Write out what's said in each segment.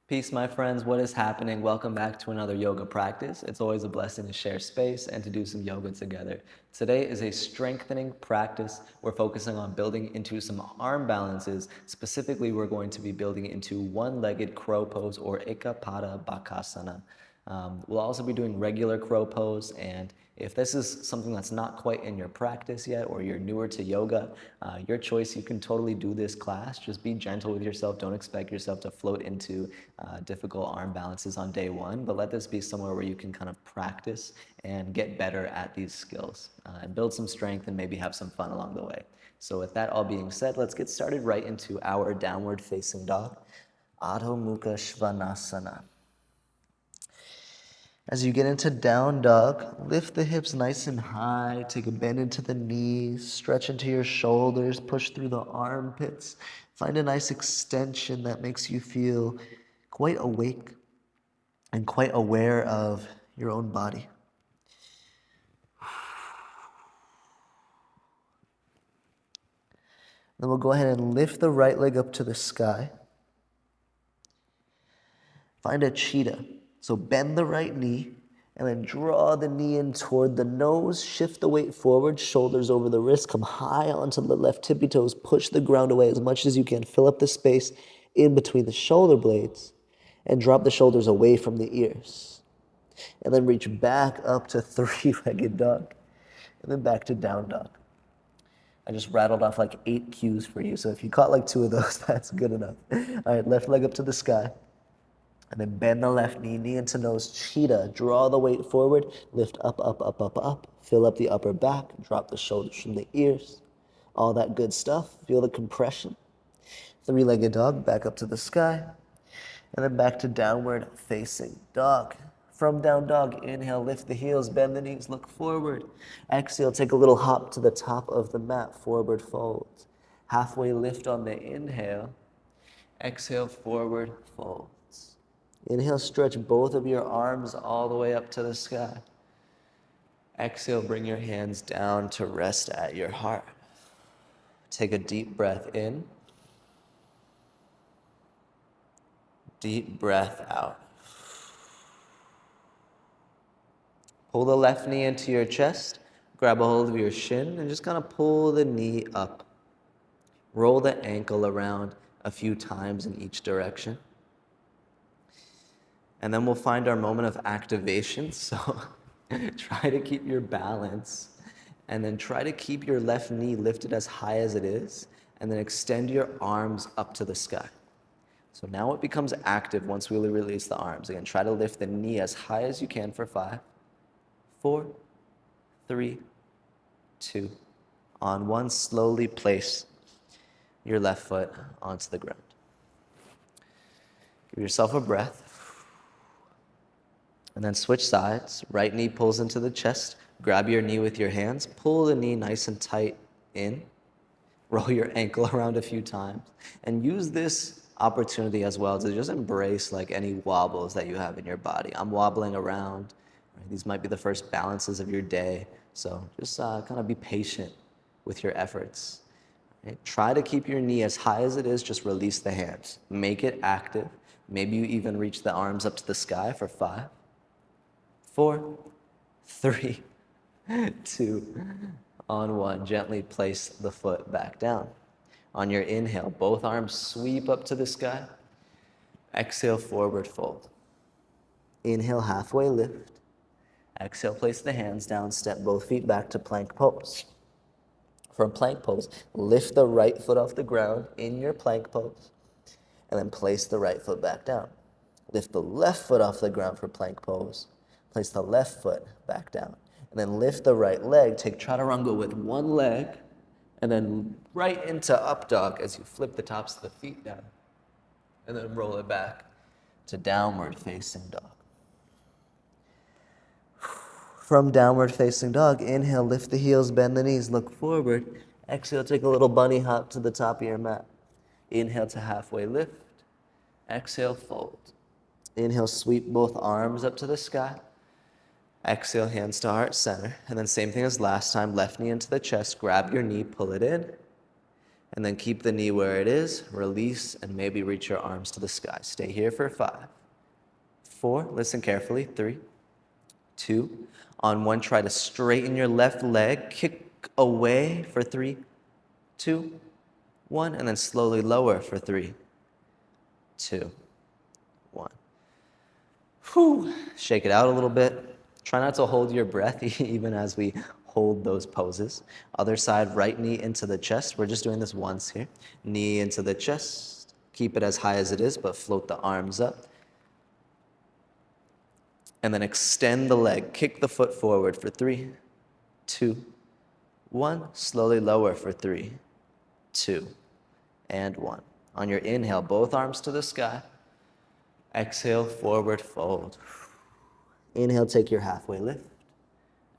Peace, my friends. What is happening? Welcome back to another yoga practice. It's always a blessing to share space and to do some yoga together. Today is a strengthening practice. We're focusing on building into some arm balances. Specifically, we're going to be building into one-legged crow pose or Ekapada Bakasana. We'll also be doing regular crow pose, and if this is something that's not quite in your practice yet or you're newer to yoga, your choice. You can totally do this class. Just be gentle with yourself. Don't expect yourself to float into difficult arm balances on day one, but let this be somewhere where you can kind of practice and get better at these skills and build some strength and maybe have some fun along the way. So with that all being said, let's get started right into our downward facing dog, Adho Mukha Svanasana. As you get into down dog, lift the hips nice and high, take a bend into the knees, stretch into your shoulders, push through the armpits. Find a nice extension that makes you feel quite awake and quite aware of your own body. Then we'll go ahead and lift the right leg up to the sky. Find a cheetah. So bend the right knee and then draw the knee in toward the nose. Shift the weight forward, shoulders over the wrist. Come high onto the left tippy toes. Push the ground away as much as you can. Fill up the space in between the shoulder blades and drop the shoulders away from the ears. And then reach back up to three-legged dog and then back to down dog. I just rattled off like 8 cues for you. So if you caught like 2 of those, that's good enough. All right, left leg up to the sky. And then bend the left knee, knee into nose, cheetah. Draw the weight forward, lift up, up, up, up, up. Fill up the upper back, drop the shoulders from the ears. All that good stuff. Feel the compression. Three-legged dog, back up to the sky. And then back to downward facing dog. From down dog, inhale, lift the heels, bend the knees, look forward. Exhale, take a little hop to the top of the mat, forward fold. Halfway lift on the inhale. Exhale, forward fold. Inhale, stretch both of your arms all the way up to the sky. Exhale, bring your hands down to rest at your heart. Take a deep breath in. Deep breath out. Pull the left knee into your chest. Grab a hold of your shin and just kind of pull the knee up. Roll the ankle around a few times in each direction. And then we'll find our moment of activation. So try to keep your balance and then try to keep your left knee lifted as high as it is and then extend your arms up to the sky. So now it becomes active once we release the arms. Again, try to lift the knee as high as you can for 5, 4, 3, 2. On 1, slowly place your left foot onto the ground. Give yourself a breath. And then switch sides. Right knee pulls into the chest. Grab your knee with your hands. Pull the knee nice and tight in. Roll your ankle around a few times. And use this opportunity as well to just embrace like any wobbles that you have in your body. I'm wobbling around. Right? These might be the first balances of your day. So just kind of be patient with your efforts. Right? Try to keep your knee as high as it is. Just release the hands. Make it active. Maybe you even reach the arms up to the sky for 5, 4, 3, 2, on 1. Gently place the foot back down. On your inhale, both arms sweep up to the sky. Exhale, forward fold. Inhale, halfway lift. Exhale, place the hands down, step both feet back to plank pose. From plank pose, lift the right foot off the ground in your plank pose, and then place the right foot back down. Lift the left foot off the ground for plank pose. Place the left foot back down. And then lift the right leg. Take chaturanga with one leg. And then right into up dog as you flip the tops of the feet down. And then roll it back to downward facing dog. From downward facing dog, inhale, lift the heels, bend the knees, look forward. Exhale, take a little bunny hop to the top of your mat. Inhale to halfway lift. Exhale, fold. Inhale, sweep both arms up to the sky. Exhale, hands to heart center. And then same thing as last time, left knee into the chest, grab your knee, pull it in. And then keep the knee where it is, release, and maybe reach your arms to the sky. Stay here for 5, 4, listen carefully, 3, 2. On 1, try to straighten your left leg, kick away for 3, 2, 1, and then slowly lower for 3, 2, 1. Whew. Shake it out a little bit. Try not to hold your breath even as we hold those poses. Other side, right knee into the chest. We're just doing this once here. Knee into the chest. Keep it as high as it is, but float the arms up. And then extend the leg. Kick the foot forward for 3, 2, 1. Slowly lower for 3, 2, and 1. On your inhale, both arms to the sky. Exhale, forward fold. Inhale, take your halfway lift.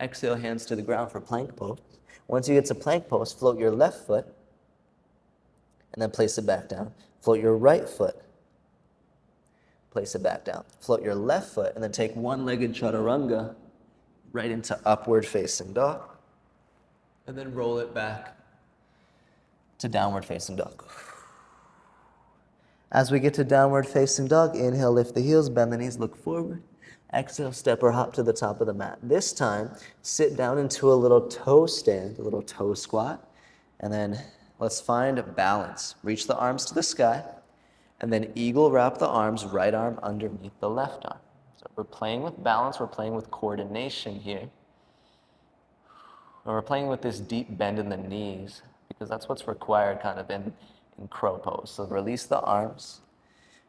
Exhale, hands to the ground for plank pose. Once you get to plank pose, float your left foot and then place it back down. Float your right foot, place it back down. Float your left foot and then take one-legged chaturanga right into upward facing dog. And then roll it back to downward facing dog. As we get to downward facing dog, inhale, lift the heels, bend the knees, look forward. Exhale, step or hop to the top of the mat. This time, sit down into a little toe stand, a little toe squat. And then let's find balance. Reach the arms to the sky. And then eagle wrap the arms, right arm underneath the left arm. So we're playing with balance, we're playing with coordination here. And we're playing with this deep bend in the knees because that's what's required kind of in crow pose. So release the arms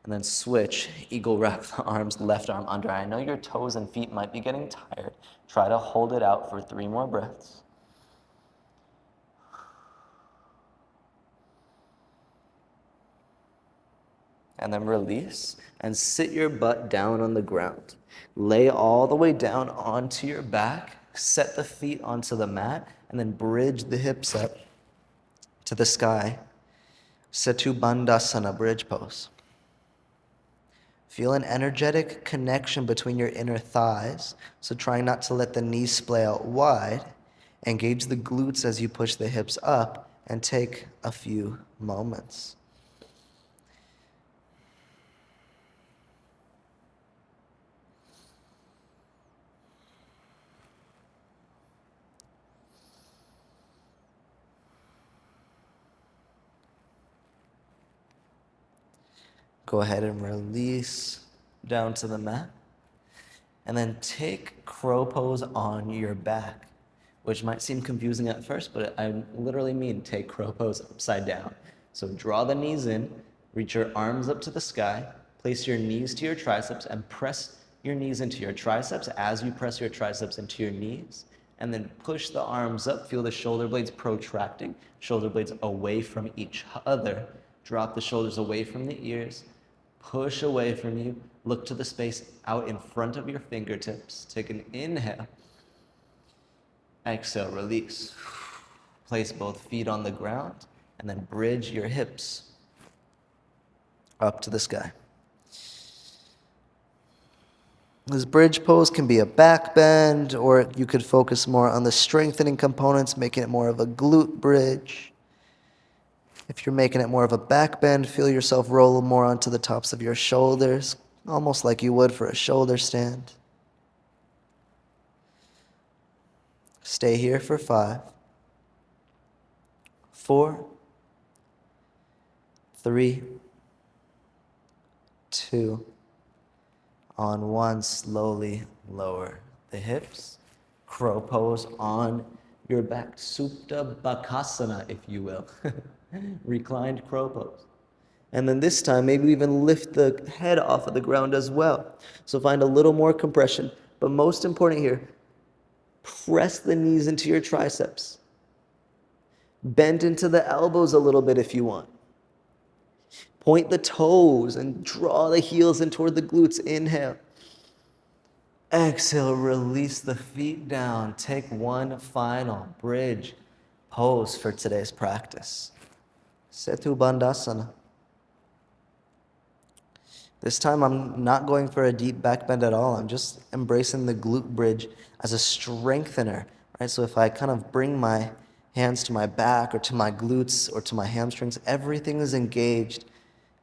and then switch, eagle wrap the arms, left arm under. I know your toes and feet might be getting tired. Try to hold it out for 3 more breaths. And then release and sit your butt down on the ground. Lay all the way down onto your back, set the feet onto the mat, and then bridge the hips up to the sky. Setu Bandhasana, bridge pose. Feel an energetic connection between your inner thighs, so try not to let the knees splay out wide. Engage the glutes as you push the hips up and take a few moments. Go ahead and release down to the mat. And then take crow pose on your back, which might seem confusing at first, but I literally mean take crow pose upside down. So draw the knees in, reach your arms up to the sky, place your knees to your triceps, and press your knees into your triceps as you press your triceps into your knees. And then push the arms up, feel the shoulder blades protracting, shoulder blades away from each other. Drop the shoulders away from the ears. Push away from you. Look to the space out in front of your fingertips. Take an inhale. Exhale, release. Place both feet on the ground and then bridge your hips up to the sky. This bridge pose can be a back bend, or you could focus more on the strengthening components, making it more of a glute bridge. If you're making it more of a back bend, feel yourself roll more onto the tops of your shoulders, almost like you would for a shoulder stand. Stay here for 5, 4, 3, 2. On 1, slowly lower the hips. Crow pose on your back. Supta bakasana, if you will. Reclined crow pose. And then this time, maybe even lift the head off of the ground as well. So find a little more compression. But most important here, press the knees into your triceps. Bend into the elbows a little bit if you want. Point the toes and draw the heels in toward the glutes. Inhale. Exhale, release the feet down. Take one final bridge pose for today's practice. Setu Bandhasana. This time I'm not going for a deep back bend at all. I'm just embracing the glute bridge as a strengthener, right? So if I kind of bring my hands to my back or to my glutes or to my hamstrings. Everything is engaged.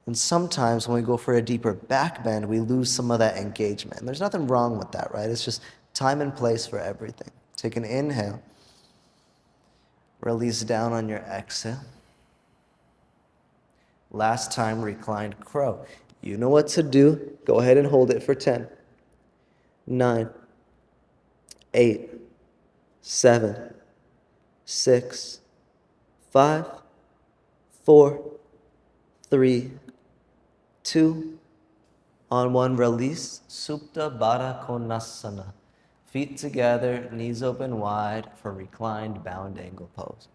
And sometimes when we go for a deeper back bend, we lose some of that engagement. And there's nothing wrong with that, right? It's just time and place for everything. Take an inhale. Release down on your exhale. Last time, reclined crow. You know what to do. Go ahead and hold it for 10, 9, 8, 7, 6, 5, 4, 3, 2, on 1, release. Supta Baddha Konasana. Feet together, knees open wide for reclined bound angle pose.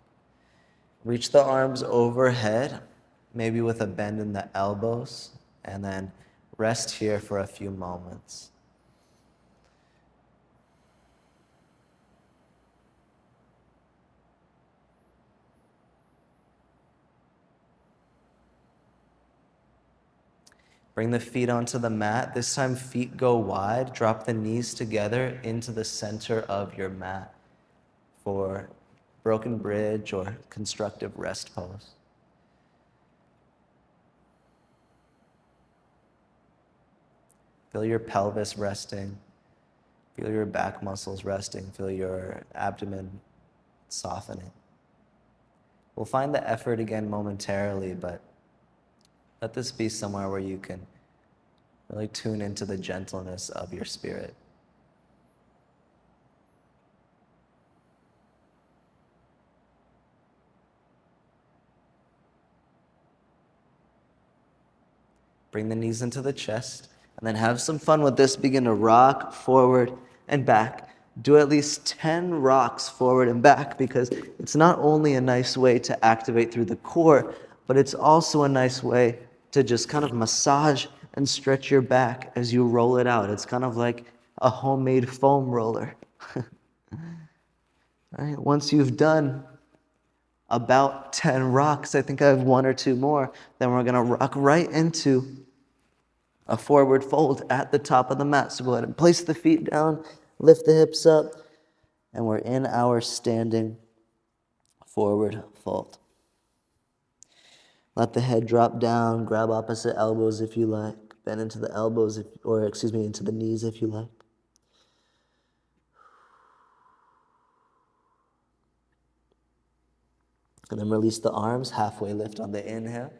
Reach the arms overhead, maybe with a bend in the elbows, and then rest here for a few moments. Bring the feet onto the mat. This time, feet go wide. Drop the knees together into the center of your mat for broken bridge or constructive rest pose. Feel your pelvis resting. Feel your back muscles resting. Feel your abdomen softening. We'll find the effort again momentarily, but let this be somewhere where you can really tune into the gentleness of your spirit. Bring the knees into the chest, and then have some fun with this. Begin to rock forward and back. Do at least 10 rocks forward and back, because it's not only a nice way to activate through the core, but it's also a nice way to just kind of massage and stretch your back as you roll it out. It's kind of like a homemade foam roller. Right? Once you've done about 10 rocks, I think I have 1 or 2 more, then we're gonna rock right into a forward fold at the top of the mat. So go ahead and place the feet down, lift the hips up, and we're in our standing forward fold. Let the head drop down, grab opposite elbows if you like, bend into the elbows, into the knees if you like. And then release the arms, halfway lift on the inhale.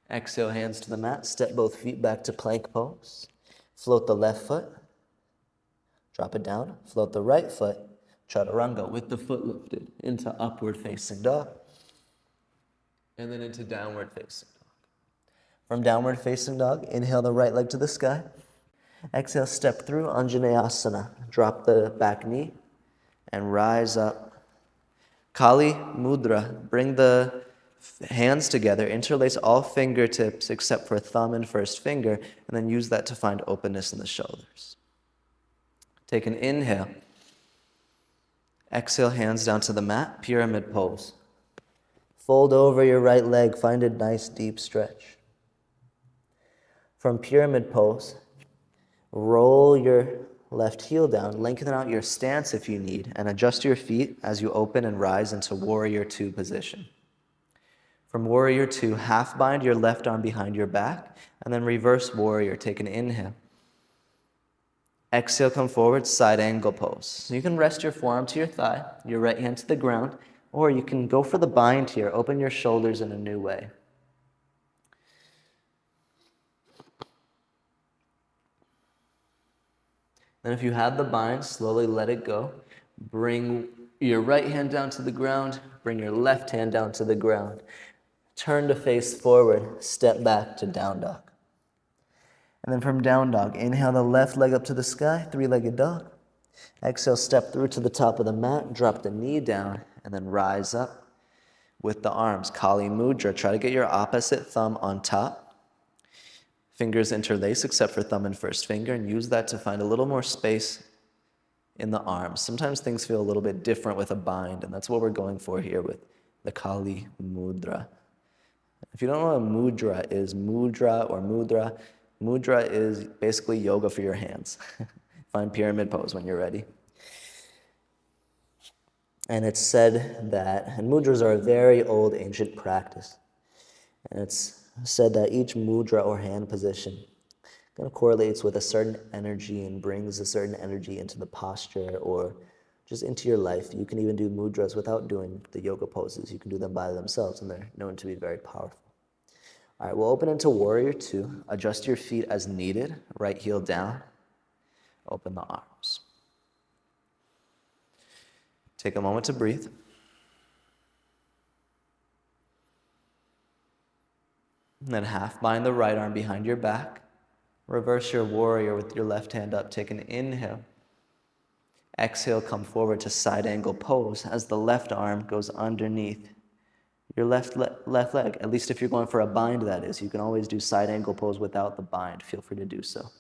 Exhale, hands to the mat, step both feet back to plank pose. Float the left foot, drop it down. Float the right foot, chaturanga with the foot lifted into upward facing dog. And then into downward facing dog. From downward facing dog, inhale the right leg to the sky. Exhale, step through Anjaneyasana. Drop the back knee and rise up. Kali Mudra, bring the hands together, interlace all fingertips except for thumb and first finger, and then use that to find openness in the shoulders. Take an inhale. Exhale, hands down to the mat, pyramid pose. Fold over your right leg, find a nice deep stretch. From pyramid pose, roll your left heel down, lengthen out your stance if you need, and adjust your feet as you open and rise into Warrior Two position. From Warrior Two, half bind your left arm behind your back, and then reverse warrior. Take an inhale. Exhale, come forward, side angle pose. So you can rest your forearm to your thigh, your right hand to the ground, or you can go for the bind here. Open your shoulders in a new way. Then if you have the bind, slowly let it go. Bring your right hand down to the ground. Bring your left hand down to the ground. Turn to face forward. Step back to down dog. And then from down dog, inhale the left leg up to the sky, three-legged dog. Exhale, step through to the top of the mat. Drop the knee down and then rise up with the arms. Kali Mudra. Try to get your opposite thumb on top. Fingers interlace except for thumb and first finger, and use that to find a little more space in the arms. Sometimes things feel a little bit different with a bind, and that's what we're going for here with the Kali Mudra. If you don't know what mudra is, mudra is basically yoga for your hands. Find pyramid pose when you're ready. And it's said that, and mudras are a very old ancient practice, and it's said that each mudra or hand position kind of correlates with a certain energy and brings a certain energy into the posture or just into your life. You can even do mudras without doing the yoga poses. You can do them by themselves, and they're known to be very powerful. All right, we'll open into Warrior Two. Adjust your feet as needed. Right heel down. Open the arms. Take a moment to breathe. And then half bind the right arm behind your back. Reverse your warrior with your left hand up. Take an inhale. Exhale, come forward to side angle pose as the left arm goes underneath your left leg. At least if you're going for a bind, that is. You can always do side angle pose without the bind. Feel free to do so.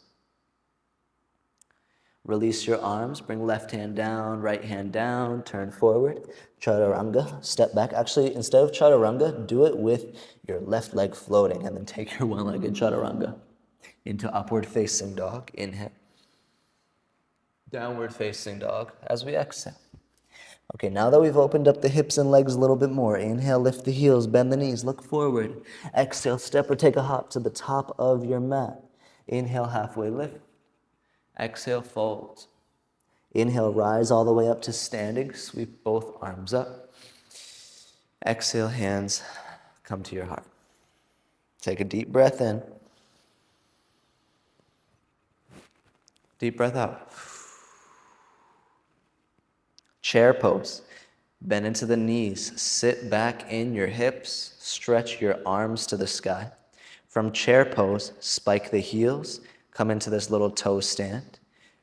Release your arms, bring left hand down, right hand down, turn forward. Chaturanga, step back. Actually, instead of chaturanga, do it with your left leg floating and then take your one-legged chaturanga into upward facing dog. Inhale. Downward facing dog as we exhale. Okay, now that we've opened up the hips and legs a little bit more, inhale, lift the heels, bend the knees, look forward. Exhale, step or take a hop to the top of your mat. Inhale, halfway lift. Exhale, fold. Inhale, rise all the way up to standing. Sweep both arms up. Exhale, hands come to your heart. Take a deep breath in. Deep breath out. Chair pose. Bend into the knees. Sit back in your hips. Stretch your arms to the sky. From chair pose, spike the heels. Come into this little toe stand.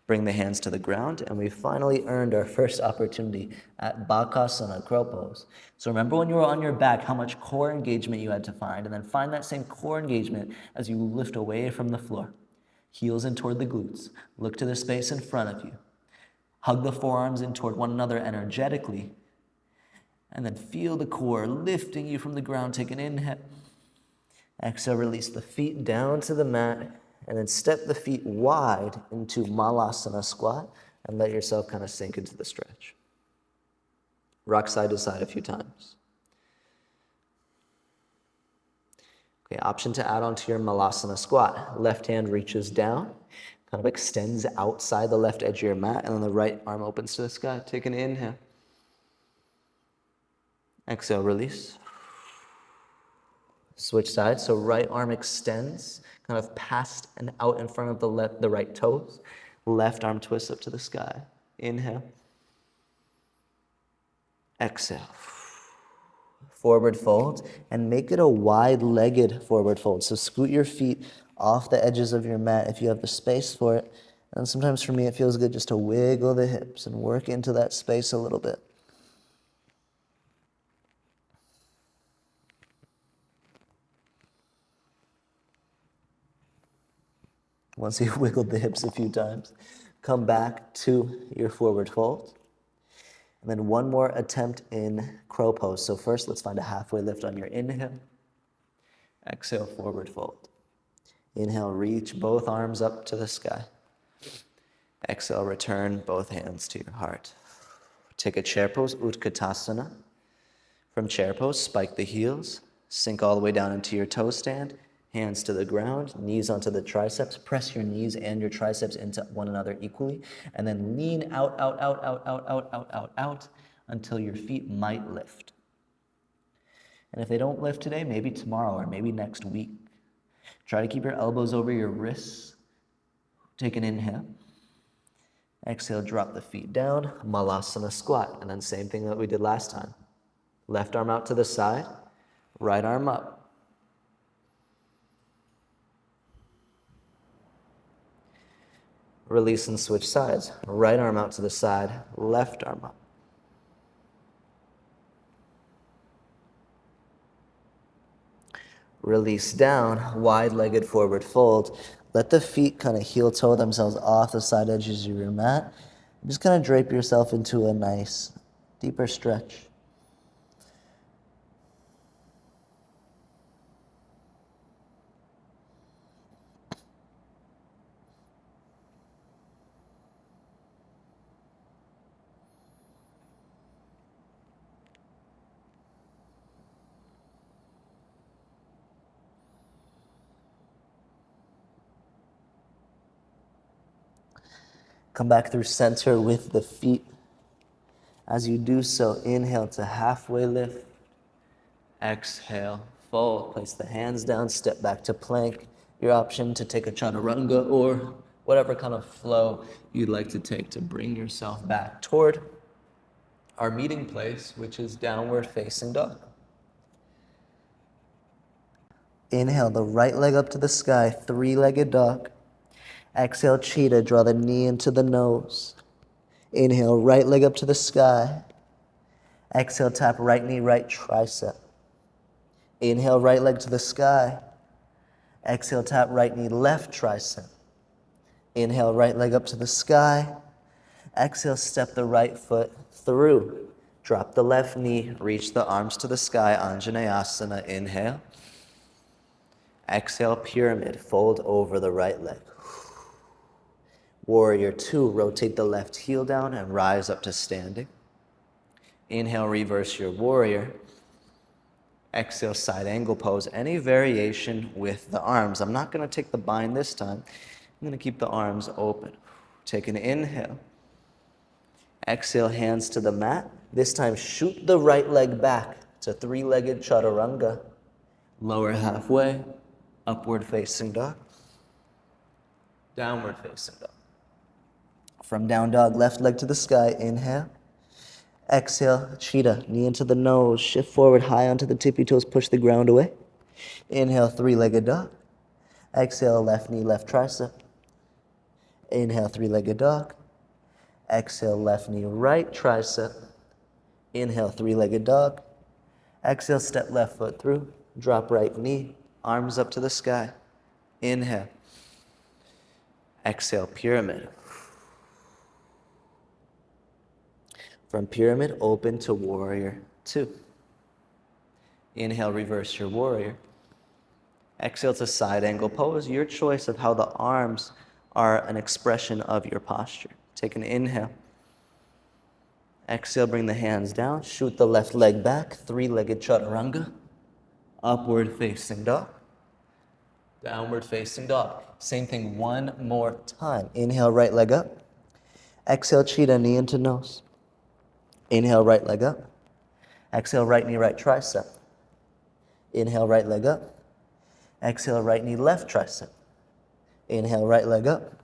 Bring the hands to the ground, and we finally earned our first opportunity at bakasana, crow pose. So remember when you were on your back, how much core engagement you had to find, and then find that same core engagement as you lift away from the floor. Heels in toward the glutes. Look to the space in front of you. Hug the forearms in toward one another energetically, and then feel the core lifting you from the ground. Take an inhale. Exhale, release the feet down to the mat, and then step the feet wide into malasana squat and let yourself kind of sink into the stretch. Rock side to side a few times. Okay, option to add on to your malasana squat. Left hand reaches down, kind of extends outside the left edge of your mat, and then the right arm opens to the sky. Take an inhale. Exhale, release. Switch sides, so right arm extends, kind of past and out in front of the right toes. Left arm twists up to the sky. Inhale. Exhale. Forward fold, and make it a wide-legged forward fold. So scoot your feet off the edges of your mat if you have the space for it. And sometimes for me, it feels good just to wiggle the hips and work into that space a little bit. Once you've wiggled the hips a few times, come back to your forward fold. And then one more attempt in crow pose. So first, let's find a halfway lift on your inhale. Exhale, forward fold. Inhale, reach both arms up to the sky. Exhale, return both hands to your heart. Take a chair pose, Utkatasana. From chair pose, spike the heels. Sink all the way down into your toe stand. Hands to the ground, knees onto the triceps. Press your knees and your triceps into one another equally. And then lean out, out, out, out, out, out, out, out, out, until your feet might lift. And if they don't lift today, maybe tomorrow or maybe next week. Try to keep your elbows over your wrists. Take an inhale. Exhale, drop the feet down, malasana squat. And then same thing that we did last time. Left arm out to the side, right arm up. Release and switch sides. Right arm out to the side, left arm up. Release down, wide-legged forward fold. Let the feet kind of heel-toe themselves off the side edges of your mat. Just kind of drape yourself into a nice, deeper stretch. Come back through center with the feet. As you do so, inhale to halfway lift. Exhale, fold. Place the hands down, step back to plank. Your option to take a chaturanga or whatever kind of flow you'd like to take to bring yourself back toward our meeting place, which is downward facing dog. Inhale the right leg up to the sky, three-legged dog. Exhale, cheetah, draw the knee into the nose. Inhale, right leg up to the sky. Exhale, tap right knee, right tricep. Inhale, right leg to the sky. Exhale, tap right knee, left tricep. Inhale, right leg up to the sky. Exhale, step the right foot through. Drop the left knee, reach the arms to the sky, Anjaneyasana, inhale. Exhale, pyramid, fold over the right leg. Warrior two, rotate the left heel down and rise up to standing. Inhale, reverse your warrior. Exhale, side angle pose. Any variation with the arms. I'm not going to take the bind this time. I'm going to keep the arms open. Take an inhale. Exhale, hands to the mat. This time, shoot the right leg back to three-legged chaturanga. Lower halfway, upward facing dog. Downward facing dog. From down dog, left leg to the sky, inhale. Exhale, cheetah, knee into the nose, shift forward high onto the tippy toes, push the ground away. Inhale, three-legged dog. Exhale, left knee, left tricep. Inhale, three-legged dog. Exhale, left knee, right tricep. Inhale, three-legged dog. Exhale, step left foot through. Drop right knee, arms up to the sky. Inhale. Exhale, pyramid. From pyramid, open to warrior two. Inhale, reverse your warrior. Exhale to side angle pose, your choice of how the arms are an expression of your posture. Take an inhale. Exhale, bring the hands down, shoot the left leg back, three-legged chaturanga. Upward facing dog. Downward facing dog. Same thing one more time. Inhale, right leg up. Exhale, cheetah, knee into nose. Inhale, right leg up. Exhale, right knee, right tricep. Inhale, right leg up. Exhale, right knee, left tricep. Inhale, right leg up.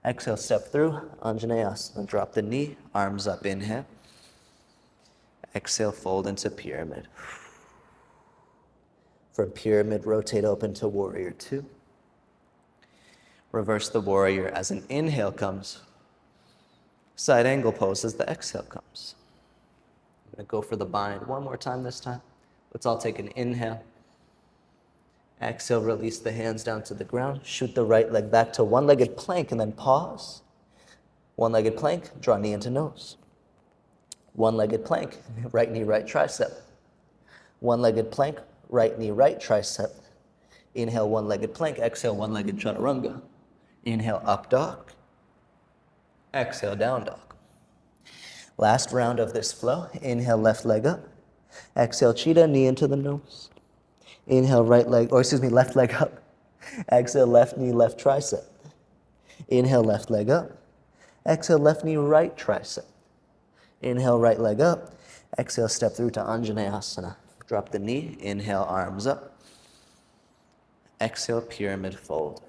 Exhale, step through, Anjaneyasana. Drop the knee, arms up, inhale. Exhale, fold into pyramid. From pyramid, rotate open to warrior two. Reverse the warrior as an inhale comes. Side angle pose as the exhale comes. I'm going to go for the bind one more time this time. Let's all take an inhale. Exhale, release the hands down to the ground. Shoot the right leg back to one-legged plank and then pause. One-legged plank, draw knee into nose. One-legged plank, right knee, right tricep. One-legged plank, right knee, right tricep. Inhale, one-legged plank. Exhale, one-legged chaturanga. Inhale, up dog. Exhale, down dog. Last round of this flow. Inhale, left leg up. Exhale, cheetah, knee into the nose. Inhale, left leg up. Exhale, left knee, left tricep. Inhale, left leg up. Exhale, left knee, right tricep. Inhale, right leg up. Exhale, step through to Anjaneyasana. Drop the knee. Inhale, arms up. Exhale, pyramid fold.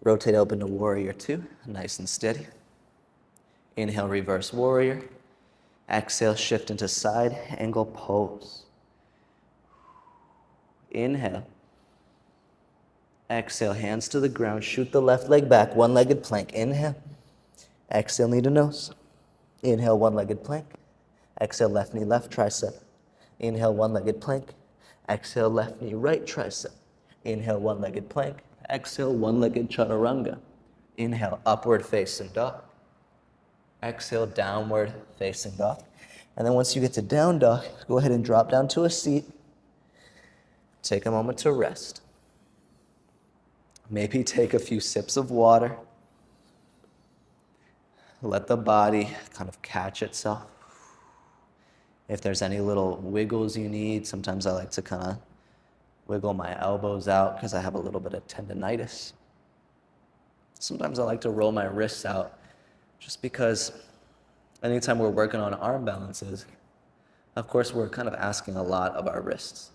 Rotate open to warrior two, nice and steady. Inhale, reverse warrior. Exhale, shift into side angle pose. Inhale. Exhale, hands to the ground. Shoot the left leg back, one-legged plank. Inhale. Exhale, knee to nose. Inhale, one-legged plank. Exhale, left knee, left tricep. Inhale, one-legged plank. Exhale, left knee, right tricep. Inhale, one-legged plank. Exhale, one-legged chaturanga. Inhale, upward facing dog. Exhale, downward facing dog. And then once you get to down dog, go ahead and drop down to a seat. Take a moment to rest. Maybe take a few sips of water. Let the body kind of catch itself. If there's any little wiggles you need, sometimes I like to kind of wiggle my elbows out because I have a little bit of tendinitis. Sometimes I like to roll my wrists out just because anytime we're working on arm balances, of course, we're kind of asking a lot of our wrists.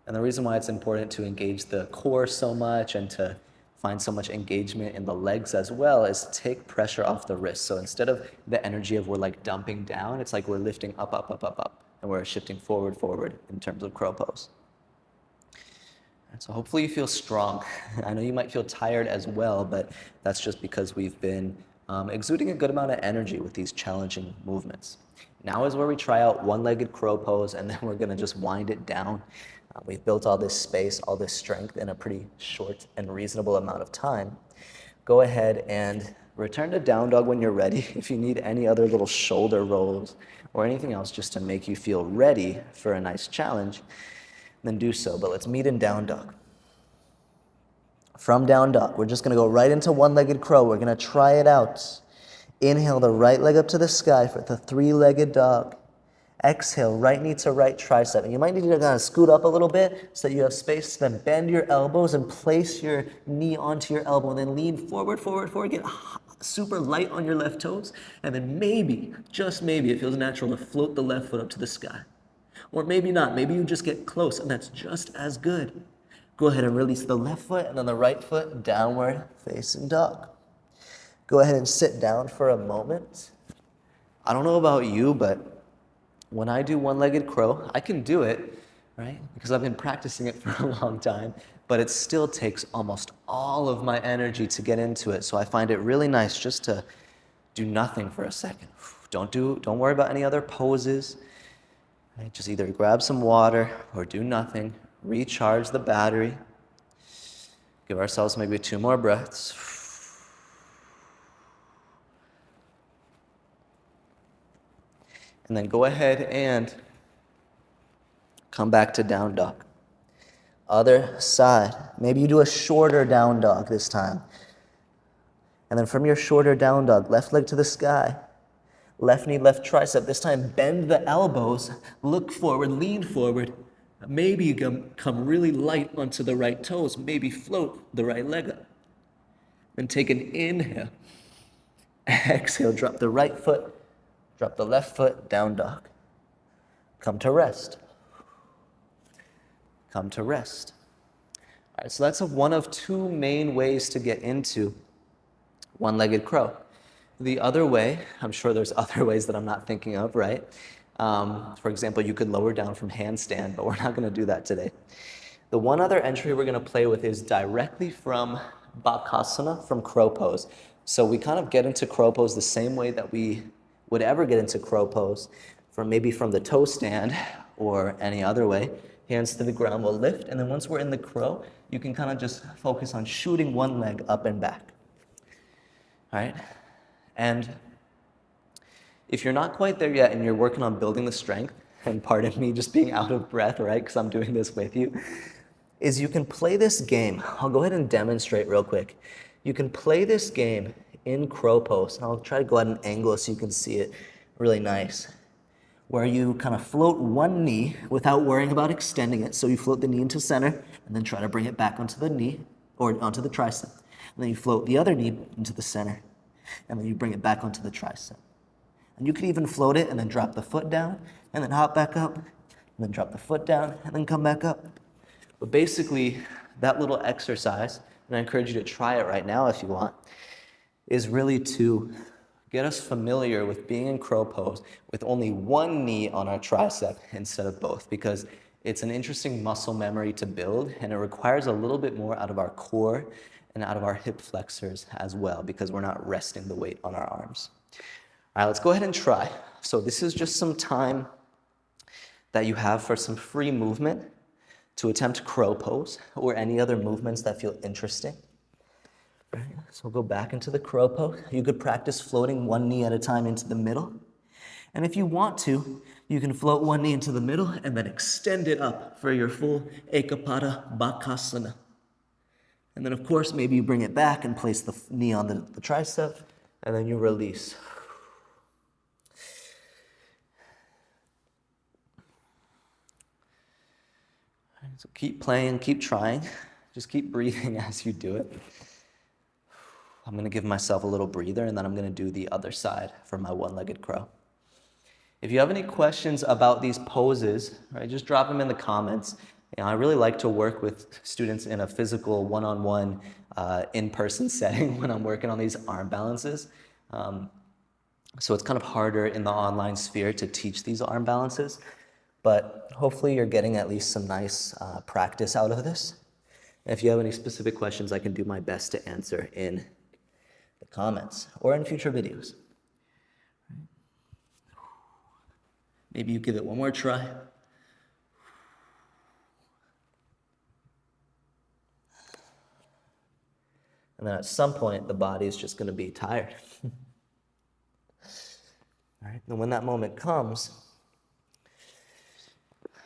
And the reason why it's important to engage the core so much and to find so much engagement in the legs as well is to take pressure off the wrist. So instead of the energy of we're like dumping down, it's like we're lifting up, up, up, up, up, and we're shifting forward, forward in terms of crow pose. And so hopefully you feel strong. I know you might feel tired as well, but that's just because we've been exuding a good amount of energy with these challenging movements. Now is where we try out one-legged crow pose, and then we're gonna just wind it down. We've built all this space, all this strength in a pretty short and reasonable amount of time. Go ahead and return to down dog when you're ready. If you need any other little shoulder rolls or anything else just to make you feel ready for a nice challenge, then do so. But let's meet in down dog. From down dog, we're just gonna go right into one-legged crow. We're gonna try it out. Inhale the right leg up to the sky for the three-legged dog. Exhale, right knee to right tricep. And you might need to kind of scoot up a little bit so that you have space. Then bend your elbows and place your knee onto your elbow. And then lean forward, forward, forward. Get super light on your left toes. And then maybe, just maybe, it feels natural to float the left foot up to the sky. Or maybe not. Maybe you just get close, and that's just as good. Go ahead and release the left foot and then the right foot, downward facing dog. Go ahead and sit down for a moment. I don't know about you, but when I do one-legged crow, I can do it, right? Because I've been practicing it for a long time, but it still takes almost all of my energy to get into it. So I find it really nice just to do nothing for a second. Don't worry about any other poses. Right? Just either grab some water or do nothing. Recharge the battery. Give ourselves maybe 2 more breaths. And then go ahead and come back to down dog. Other side. Maybe you do a shorter down dog this time. And then from your shorter down dog, left leg to the sky. Left knee, left tricep. This time bend the elbows, look forward, lean forward. Maybe you come really light onto the right toes. Maybe float the right leg up. Then take an inhale. Exhale, drop the right foot. Drop the left foot, down dog. Come to rest. Come to rest. All right, so that's one of 2 main ways to get into one-legged crow. The other way, I'm sure there's other ways that I'm not thinking of, right? For example, you could lower down from handstand, but we're not gonna do that today. The one other entry we're gonna play with is directly from bakasana, from crow pose. So we kind of get into crow pose the same way that we would ever get into crow pose, from the toe stand or any other way. Hands to the ground, we'll lift, and then once we're in the crow, you can kind of just focus on shooting one leg up and back. All right? And if you're not quite there yet and you're working on building the strength, and pardon me just being out of breath, right, because I'm doing this with you, is you can play this game. I'll go ahead and demonstrate real quick. You can play this game in crow pose, and I'll try to go at an angle so you can see it really nice, where you kind of float one knee without worrying about extending it. So you float the knee into center and then try to bring it back onto the knee or onto the tricep. And then you float the other knee into the center and then you bring it back onto the tricep. And you could even float it and then drop the foot down and then hop back up and then drop the foot down and then come back up. But basically, that little exercise, and I encourage you to try it right now if you want, is really to get us familiar with being in crow pose with only one knee on our tricep instead of both, because it's an interesting muscle memory to build, and it requires a little bit more out of our core and out of our hip flexors as well, because we're not resting the weight on our arms. All right, let's go ahead and try. So this is just some time that you have for some free movement to attempt crow pose or any other movements that feel interesting. Right. So we'll go back into the crow pose. You could practice floating one knee at a time into the middle. And if you want to, you can float one knee into the middle and then extend it up for your full ekapada bakasana. And then of course, maybe you bring it back and place the knee on the tricep, and then you release. So keep playing, keep trying. Just keep breathing as you do it. I'm going to give myself a little breather, and then I'm going to do the other side for my one-legged crow. If you have any questions about these poses, right, just drop them in the comments. I really like to work with students in a physical, one-on-one, in-person setting when I'm working on these arm balances. So it's kind of harder in the online sphere to teach these arm balances, but hopefully you're getting at least some nice practice out of this. And if you have any specific questions, I can do my best to answer in the comments or in future videos. Maybe you give it one more try. And then at some point, the body is just going to be tired. All right. And when that moment comes,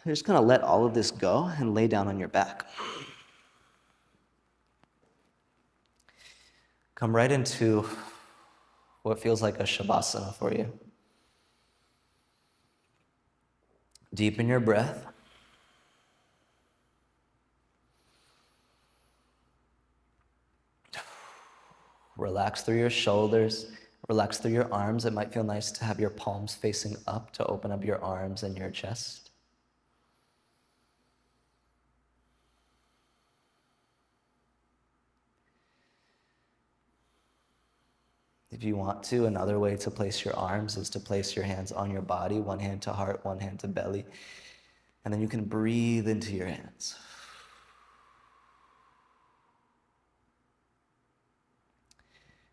you're just going to let all of this go and lay down on your back. Come right into what feels like a shavasana for you. Deepen your breath. Relax through your shoulders. Relax through your arms. It might feel nice to have your palms facing up to open up your arms and your chest. If you want to, another way to place your arms is to place your hands on your body, one hand to heart, one hand to belly. And then you can breathe into your hands.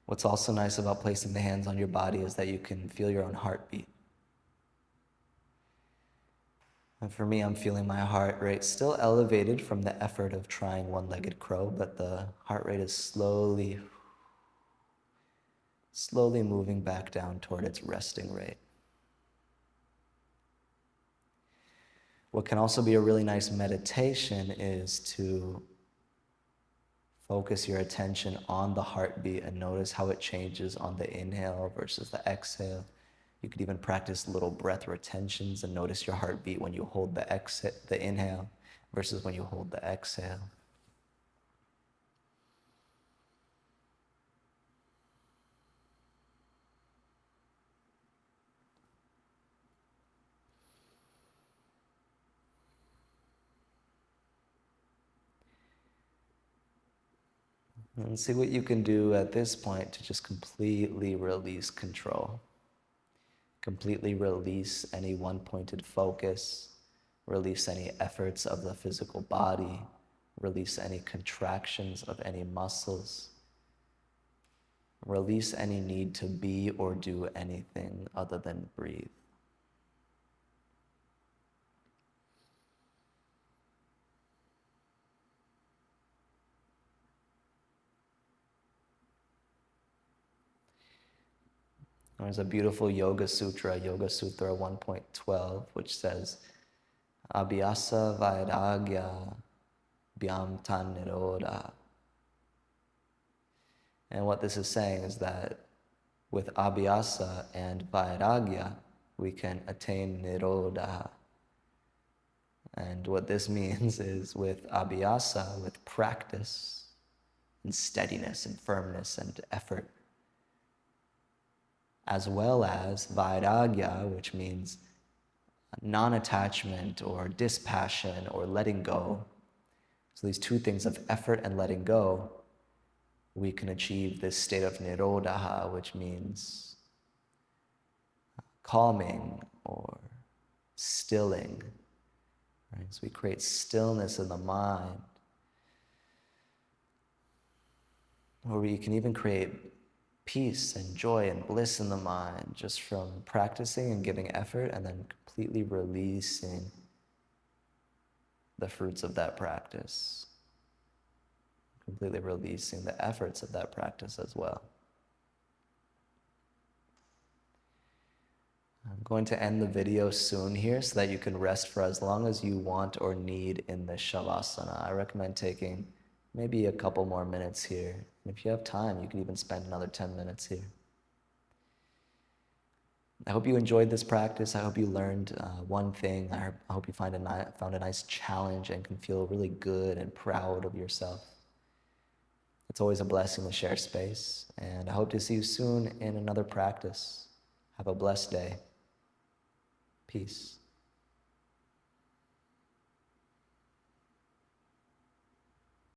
What's also nice about placing the hands on your body is that you can feel your own heartbeat. And for me, I'm feeling my heart rate still elevated from the effort of trying one-legged crow, but the heart rate is slowly moving back down toward its resting rate. What can also be a really nice meditation is to focus your attention on the heartbeat and notice how it changes on the inhale versus the exhale. You could even practice little breath retentions and notice your heartbeat when you hold the inhale versus when you hold the exhale. And see what you can do at this point to just completely release control. Completely release any one-pointed focus, release any efforts of the physical body, release any contractions of any muscles, release any need to be or do anything other than breathe. There's a beautiful Yoga Sutra, Yoga Sutra 1.12, which says, Abhyasa Vairagya Bhyam Tan Nirodha. And what this is saying is that with Abhyasa and Vairagya, we can attain Nirodha. And what this means is with Abhyasa, with practice and steadiness and firmness and effort, as well as Vairagya, which means non-attachment or dispassion or letting go. So these two things of effort and letting go, we can achieve this state of Nirodha, which means calming or stilling. Right? So we create stillness in the mind, or we can even create peace and joy and bliss in the mind just from practicing and giving effort and then completely releasing the fruits of that practice. Completely releasing the efforts of that practice as well. I'm going to end the video soon here so that you can rest for as long as you want or need in this Shavasana. I recommend taking maybe a couple more minutes here. And if you have time, you can even spend another 10 minutes here. I hope you enjoyed this practice. I hope you learned one thing. I hope you found a nice challenge and can feel really good and proud of yourself. It's always a blessing to share space, and I hope to see you soon in another practice. Have a blessed day. Peace.